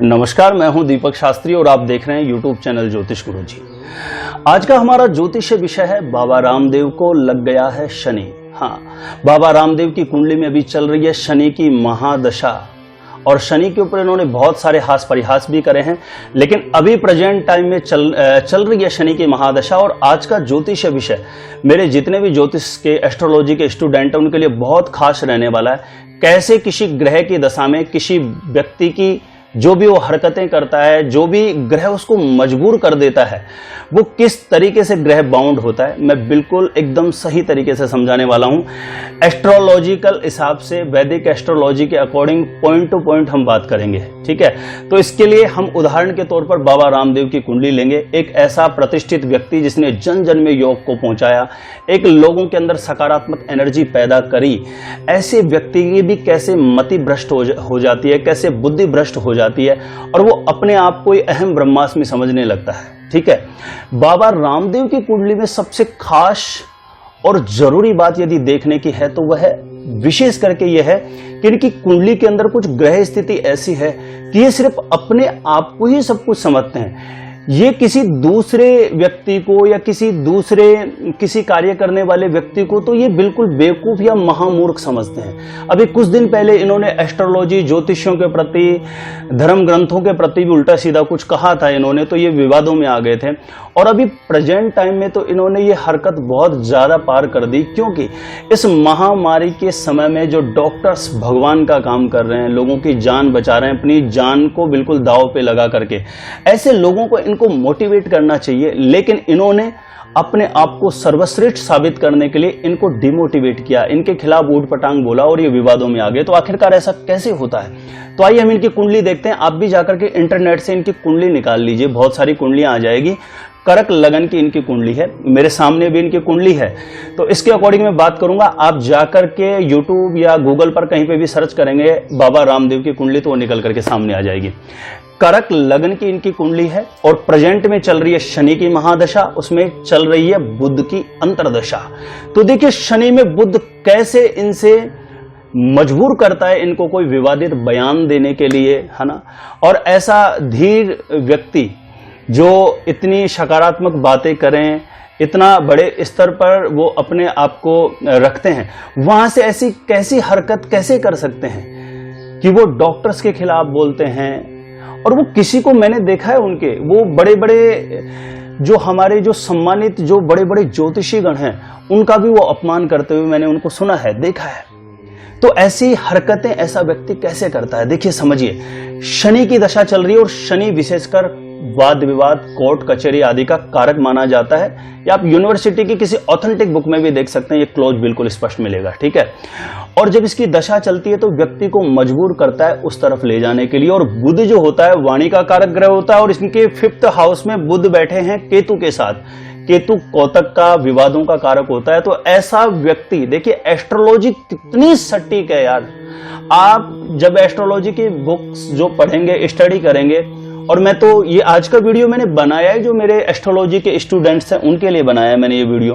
नमस्कार, मैं हूं दीपक शास्त्री और आप देख रहे हैं यूट्यूब चैनल ज्योतिष गुरु जी। आज का हमारा ज्योतिष विषय है बाबा रामदेव को लग गया है शनि। हाँ, बाबा रामदेव की कुंडली में अभी चल रही है शनि की महादशा और शनि के ऊपर इन्होंने बहुत सारे हास परिहास भी करे हैं, लेकिन अभी प्रेजेंट टाइम में चल रही है शनि की महादशा। और आज का ज्योतिष विषय मेरे जितने भी ज्योतिष के एस्ट्रोलॉजी के स्टूडेंट हैं उनके लिए बहुत खास रहने वाला है। कैसे किसी ग्रह की दशा में किसी व्यक्ति की जो भी वो हरकतें करता है, जो भी ग्रह उसको मजबूर कर देता है, वो किस तरीके से ग्रह बाउंड होता है, मैं बिल्कुल एकदम सही तरीके से समझाने वाला हूं। एस्ट्रोलॉजिकल हिसाब से, वैदिक एस्ट्रोलॉजी के अकॉर्डिंग पॉइंट टू पॉइंट हम बात करेंगे, ठीक है। तो इसके लिए हम उदाहरण के तौर पर बाबा रामदेव की कुंडली लेंगे। एक ऐसा प्रतिष्ठित व्यक्ति जिसने जन जन में योग को पहुंचाया, एक लोगों के अंदर सकारात्मक एनर्जी पैदा करी। ऐसे व्यक्ति की भी कैसे मति भ्रष्ट हो जाती है, कैसे बुद्धि भ्रष्ट हो जाती है और वो अपने आप को अहम ब्रह्मास्मि समझने लगता है, ठीक है। बाबा रामदेव की कुंडली में सबसे खास और जरूरी बात यदि देखने की है तो वह विशेष करके यह है कि इनकी कुंडली के अंदर कुछ ग्रह स्थिति ऐसी है कि ये सिर्फ अपने आप को ही सब कुछ समझते हैं। ये किसी दूसरे व्यक्ति को या किसी कार्य करने वाले व्यक्ति को तो ये बिल्कुल बेवकूफ या महामूर्ख समझते हैं। अभी कुछ दिन पहले इन्होंने एस्ट्रोलॉजी, ज्योतिषियों के प्रति, धर्म ग्रंथों के प्रति भी उल्टा सीधा कुछ कहा था इन्होंने, तो ये विवादों में आ गए थे। और अभी प्रेजेंट टाइम में तो इन्होंने ये हरकत बहुत ज्यादा पार कर दी, क्योंकि इस महामारी के समय में जो डॉक्टर्स भगवान का काम कर रहे हैं, लोगों की जान बचा रहे हैं, अपनी जान को बिल्कुल दांव पे लगा करके, ऐसे लोगों को इनको मोटिवेट करना चाहिए। लेकिन इन्होंने अपने आप को सर्वश्रेष्ठ साबित करने के लिए इनको डिमोटिवेट किया, इनके खिलाफ ऊट पटांग बोला और ये विवादों में आ गए। तो आखिरकार ऐसा कैसे होता है? तो आइए हम इनकी कुंडली देखते हैं। आप भी जाकर के इंटरनेट से इनकी कुंडली निकाल लीजिए, बहुत सारी कुंडलियां आ जाएगी। कर्क लगन की इनकी कुंडली है, मेरे सामने भी इनकी कुंडली है, तो इसके अकॉर्डिंग मैं बात करूंगा। आप जाकर के यूट्यूब या गूगल पर कहीं पे भी सर्च करेंगे बाबा रामदेव की कुंडली तो वो निकल करके सामने आ जाएगी। कर्क लगन की इनकी कुंडली है और प्रेजेंट में चल रही है शनि की महादशा, उसमें चल रही है बुध की अंतर्दशा। तो देखिए शनि में बुध कैसे इनसे मजबूर करता है इनको कोई विवादित बयान देने के लिए, है ना। और ऐसा धीर व्यक्ति जो इतनी सकारात्मक बातें करें, इतना बड़े स्तर पर वो अपने आप को रखते हैं, वहां से ऐसी कैसी हरकत कैसे कर सकते हैं कि वो डॉक्टर्स के खिलाफ बोलते हैं। और वो किसी को मैंने देखा है उनके, वो बड़े बड़े जो हमारे जो सम्मानित जो बड़े बड़े ज्योतिषी गण हैं उनका भी वो अपमान करते हुए मैंने उनको सुना है, देखा है। तो ऐसी हरकतें ऐसा व्यक्ति कैसे करता है? देखिए समझिए, शनि की दशा चल रही है और शनि विशेषकर वाद विवाद, कोर्ट कचहरी आदि का कारक माना जाता है। या आप यूनिवर्सिटी की किसी ऑथेंटिक बुक में भी देख सकते हैं, ये क्लोज बिल्कुल स्पष्ट मिलेगा, ठीक है। और जब इसकी दशा चलती है तो व्यक्ति को मजबूर करता है उस तरफ ले जाने के लिए। और बुध जो होता है वाणी का कारक ग्रह होता है और इनके 5th हाउस में बुध बैठे हैं केतु के साथ। केतु कौतक का, विवादों का कारक होता है। तो ऐसा व्यक्ति, देखिए एस्ट्रोलॉजी कितनी सटीक है यार। आप जब एस्ट्रोलॉजी की बुक्स जो पढ़ेंगे, स्टडी करेंगे, और मैं तो ये आज का वीडियो मैंने बनाया है जो मेरे एस्ट्रोलॉजी के स्टूडेंट्स हैं उनके लिए बनाया है मैंने ये वीडियो,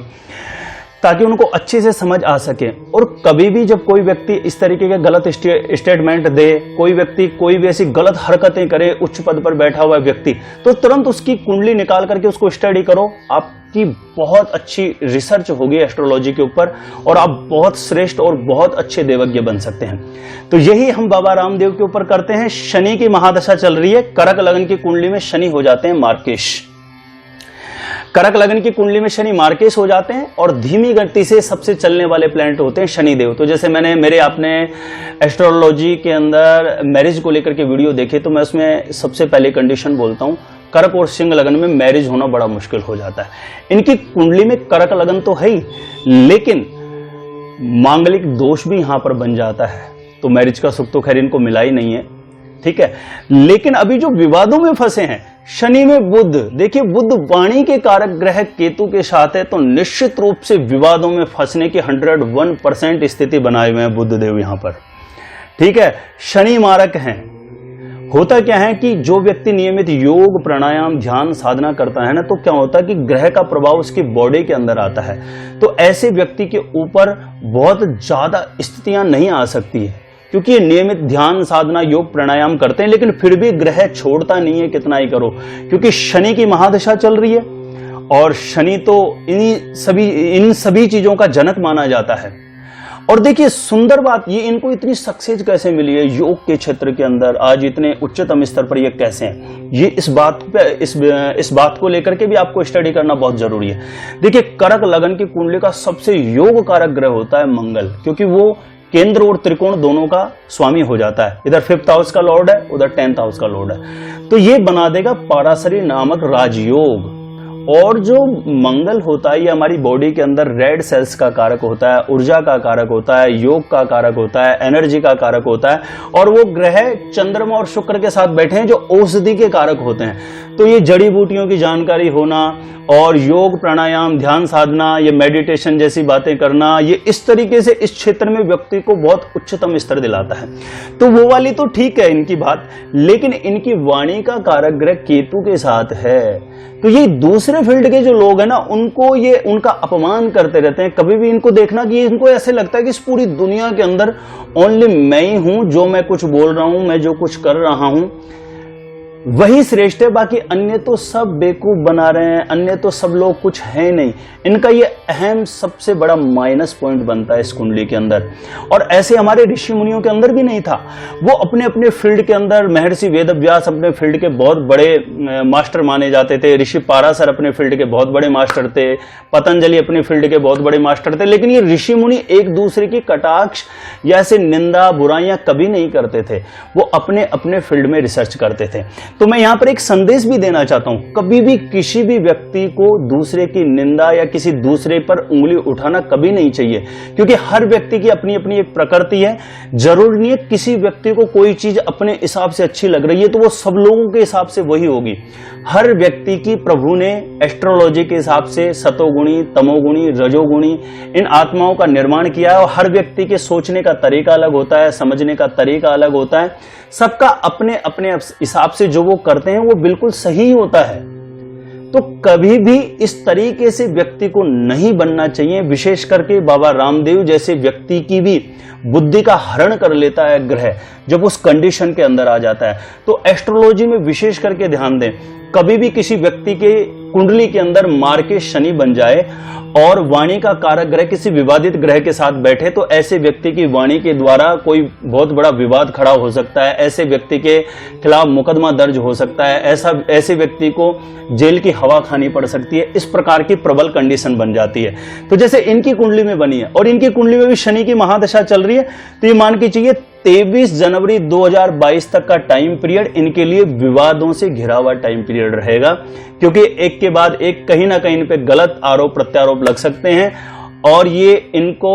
ताकि उनको अच्छे से समझ आ सके। और कभी भी जब कोई व्यक्ति इस तरीके के गलत स्टेटमेंट दे, कोई व्यक्ति कोई भी ऐसी गलत हरकतें करे, उच्च पद पर बैठा हुआ व्यक्ति, तो तुरंत उसकी कुंडली निकाल करके उसको स्टडी करो। आपकी बहुत अच्छी रिसर्च होगी एस्ट्रोलॉजी के ऊपर और आप बहुत श्रेष्ठ और बहुत अच्छे देवज्ञ बन सकते हैं। तो यही हम बाबा रामदेव के ऊपर करते हैं। शनि की महादशा चल रही है, कर्क लगन की कुंडली में शनि हो जाते हैं मार्केश। कर्क लगन की कुंडली में शनि मार्केश हो जाते हैं और धीमी गति से सबसे चलने वाले प्लैनेट होते हैं शनिदेव। तो जैसे मैंने आपने एस्ट्रोलॉजी के अंदर मैरिज को लेकर के वीडियो देखे, तो मैं उसमें सबसे पहले कंडीशन बोलता हूं, कर्क और सिंह लगन में मैरिज होना बड़ा मुश्किल हो जाता है। इनकी कुंडली में कर्क लगन तो है ही, लेकिन मांगलिक दोष भी यहां पर बन जाता है। तो मैरिज का सुख तो खैर इनको मिला ही नहीं है, ठीक है। लेकिन अभी जो विवादों में फंसे हैं, शनि में बुध, देखिए बुध वाणी के कारक ग्रह केतु के साथ है, तो निश्चित रूप से विवादों में फंसने की 101% स्थिति बनाए हुए हैं बुधदेव यहां पर, ठीक है। शनि मारक हैं। होता क्या है कि जो व्यक्ति नियमित योग, प्राणायाम, ध्यान, साधना करता है ना, तो क्या होता है कि ग्रह का प्रभाव उसकी बॉडी के अंदर आता है। तो ऐसे व्यक्ति के ऊपर बहुत ज्यादा स्थितियां नहीं आ सकती है, क्योंकि ये नियमित ध्यान साधना योग प्राणायाम करते हैं, लेकिन फिर भी ग्रह छोड़ता नहीं है कितना ही करो, क्योंकि शनि की महादशा चल रही है और शनि तो इन सभी चीजों का जनक माना जाता है। और देखिए सुंदर बात, ये इनको इतनी सक्सेस कैसे मिली है योग के क्षेत्र के अंदर, आज इतने उच्चतम स्तर पर ये कैसे हैं, ये इस बात को लेकर के भी आपको स्टडी करना बहुत जरूरी है। देखिए कर्क लगन की कुंडली का सबसे योग कारक ग्रह होता है मंगल, क्योंकि वो केंद्र और त्रिकोण दोनों का स्वामी हो जाता है। इधर 5th हाउस का लॉर्ड है, उधर 10th हाउस का लॉर्ड है, तो ये बना देगा पाराशरी नामक राजयोग। और जो मंगल होता है ये हमारी बॉडी के अंदर रेड सेल्स का कारक होता है, ऊर्जा का कारक होता है, योग का कारक होता है, एनर्जी का कारक होता है। और वो ग्रह चंद्रमा और शुक्र के साथ बैठे हैं जो औषधि के कारक होते हैं। तो ये जड़ी बूटियों की जानकारी होना और योग प्राणायाम ध्यान साधना, ये मेडिटेशन जैसी बातें करना, ये इस तरीके से इस क्षेत्र में व्यक्ति को बहुत उच्चतम स्तर दिलाता है। तो वो वाली तो ठीक है इनकी बात, लेकिन इनकी वाणी का कारक ग्रह केतु के साथ है। तो ये दूसरे फील्ड के जो लोग हैं ना, उनको ये उनका अपमान करते रहते हैं। कभी भी इनको देखना कि इनको ऐसे लगता है कि इस पूरी दुनिया के अंदर ओनली मैं ही हूं, जो मैं कुछ बोल रहा हूं, मैं जो कुछ कर रहा हूं वही श्रेष्ठ है, बाकी अन्य तो सब बेवकूफ बना रहे हैं, अन्य तो सब लोग कुछ है नहीं। इनका ये अहम सबसे बड़ा माइनस पॉइंट बनता है इस कुंडली के अंदर। और ऐसे हमारे ऋषि मुनियों के अंदर भी नहीं था। वो अपने अपने फील्ड के अंदर, महर्षि वेदव्यास अपने फील्ड के बहुत बड़े मास्टर माने जाते थे, ऋषि पाराशर अपने फील्ड के बहुत बड़े मास्टर थे, पतंजलि अपने फील्ड के बहुत बड़े मास्टर थे। लेकिन ये ऋषि मुनि एक दूसरे की कटाक्ष या ऐसे निंदा बुराइयां कभी नहीं करते थे, वो अपने अपने फील्ड में रिसर्च करते थे। तो मैं यहां पर एक संदेश भी देना चाहता हूं, कभी भी किसी भी व्यक्ति को दूसरे की निंदा या किसी दूसरे पर उंगली उठाना कभी नहीं चाहिए, क्योंकि हर व्यक्ति की अपनी अपनी एक प्रकृति है। जरूर नहीं है किसी व्यक्ति को कोई चीज अपने हिसाब से अच्छी लग रही है तो वो सब लोगों के हिसाब से वही होगी। हर व्यक्ति की प्रभु ने एस्ट्रोलॉजी के हिसाब से सतोगुणी, तमोगुणी, रजोगुणी इन आत्माओं का निर्माण किया है। और हर व्यक्ति के सोचने का तरीका अलग होता है, समझने का तरीका अलग होता है। सबका अपने अपने हिसाब से जो वो करते हैं वो बिल्कुल सही होता है। तो कभी भी इस तरीके से व्यक्ति को नहीं बनना चाहिए। विशेष करके बाबा रामदेव जैसे व्यक्ति की भी बुद्धि का हरण कर लेता है ग्रह जब उस कंडीशन के अंदर आ जाता है। तो एस्ट्रोलॉजी में विशेष करके ध्यान दें, कभी भी किसी व्यक्ति के कुंडली के अंदर मार के शनि बन जाए और वाणी का कारक ग्रह किसी विवादित ग्रह के साथ बैठे तो ऐसे व्यक्ति की वाणी के द्वारा कोई बहुत बड़ा विवाद खड़ा हो सकता है, ऐसे व्यक्ति के खिलाफ मुकदमा दर्ज हो सकता है, ऐसे व्यक्ति को जेल की हवा खानी पड़ सकती है। इस प्रकार की प्रबल कंडीशन बन जाती है। तो जैसे इनकी कुंडली में बनी है और इनकी कुंडली में भी शनि की महादशा चल रही है, तो ये मान के चाहिए 23 जनवरी 2022 तक का टाइम पीरियड इनके लिए विवादों से घिरा हुआ टाइम पीरियड रहेगा, क्योंकि एक के बाद एक कहीं ना कहीं इन पे गलत आरोप प्रत्यारोप लग सकते हैं। और ये इनको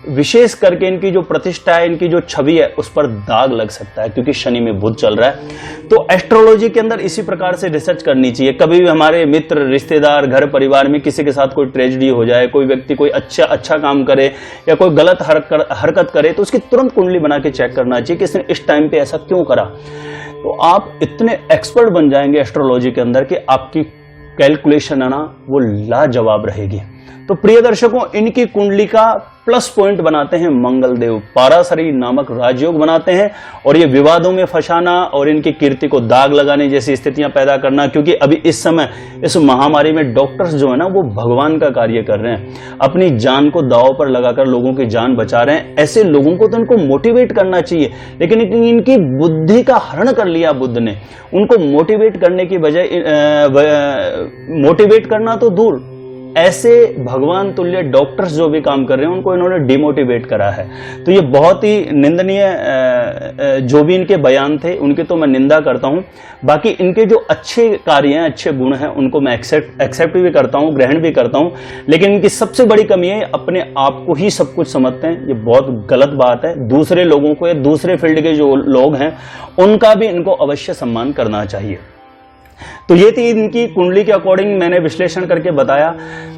विशेष करके इनकी जो प्रतिष्ठा है, इनकी जो छवि है, उस पर दाग लग सकता है, क्योंकि शनि में बुध चल रहा है। तो एस्ट्रोलॉजी के अंदर इसी प्रकार से रिसर्च करनी चाहिए। कभी भी हमारे मित्र, रिश्तेदार, घर परिवार में किसी के साथ कोई ट्रेजेडी हो जाए, कोई व्यक्ति कोई अच्छा काम करे या कोई गलत हरकत करे, तो उसकी तुरंत कुंडली बना के चेक करना चाहिए कि इसने इस टाइम पे ऐसा क्यों करा। तो आप इतने एक्सपर्ट बन जाएंगे एस्ट्रोलॉजी के अंदर कि आपकी कैलकुलेशन है ना वो लाजवाब रहेगी। तो प्रिय दर्शकों, इनकी कुंडली का प्लस पॉइंट बनाते हैं मंगल देव, पाराशरी नामक राजयोग बनाते हैं। और ये विवादों में फंसाना और इनकी कीर्ति को दाग लगाने जैसी स्थितियां पैदा करना, क्योंकि अभी इस समय इस महामारी में डॉक्टर्स जो है ना वो भगवान का कार्य कर रहे हैं, अपनी जान को दांव पर लगाकर लोगों की जान बचा रहे हैं। ऐसे लोगों को तो इनको मोटिवेट करना चाहिए, लेकिन इनकी बुद्धि का हरण कर लिया बुद्ध ने। उनको मोटिवेट करने की बजाय मोटिवेट करना तो दूर, ऐसे भगवान तुल्य डॉक्टर्स जो भी काम कर रहे हैं उनको इन्होंने डिमोटिवेट करा है। तो ये बहुत ही निंदनीय जो भी इनके बयान थे उनकी तो मैं निंदा करता हूं। बाकी इनके जो अच्छे कार्य हैं, अच्छे गुण हैं, उनको मैं एक्सेप्ट भी करता हूं, ग्रहण भी करता हूं। लेकिन इनकी सबसे बड़ी कमी है अपने आप को ही सब कुछ समझते हैं। ये बहुत गलत बात है। दूसरे लोगों को या दूसरे फील्ड के जो लोग हैं उनका भी इनको अवश्य सम्मान करना चाहिए। तो ये थी इनकी कुंडली के अकॉर्डिंग मैंने विश्लेषण करके बताया।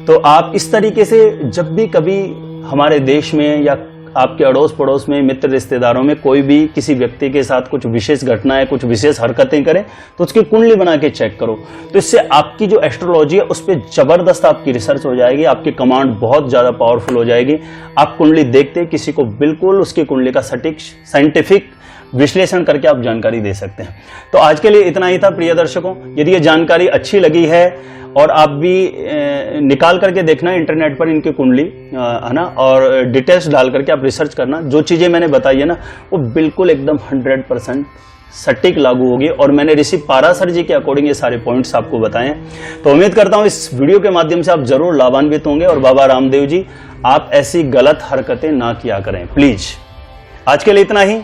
तो आप इस तरीके से जब भी कभी हमारे देश में या आपके अड़ोस पड़ोस में, मित्र रिश्तेदारों में कोई भी किसी व्यक्ति के साथ कुछ विशेष घटनाएं, कुछ विशेष हरकतें करें तो उसकी कुंडली बना के चेक करो। तो इससे आपकी जो एस्ट्रोलॉजी है उस पर जबरदस्त आपकी रिसर्च हो जाएगी, आपकी कमांड बहुत ज्यादा पावरफुल हो जाएगी। आप कुंडली देखते किसी को बिल्कुल उसकी कुंडली का सटीक साइंटिफिक विश्लेषण करके आप जानकारी दे सकते हैं। तो आज के लिए इतना ही था प्रिय दर्शकों। यदि ये जानकारी अच्छी लगी है और आप भी निकाल करके देखना इंटरनेट पर इनकी कुंडली, है ना, और डिटेल्स डाल करके आप रिसर्च करना। जो चीजें मैंने बताई है ना वो बिल्कुल एकदम 100% सटीक लागू होगी और मैंने ऋषि पाराशर जी के अकॉर्डिंग ये सारे पॉइंट्स आपको बताए हैं। तो उम्मीद करता हूं इस वीडियो के माध्यम से आप जरूर लाभान्वित होंगे और बाबा रामदेव जी आप ऐसी गलत हरकतें ना किया करें प्लीज। आज के लिए इतना ही।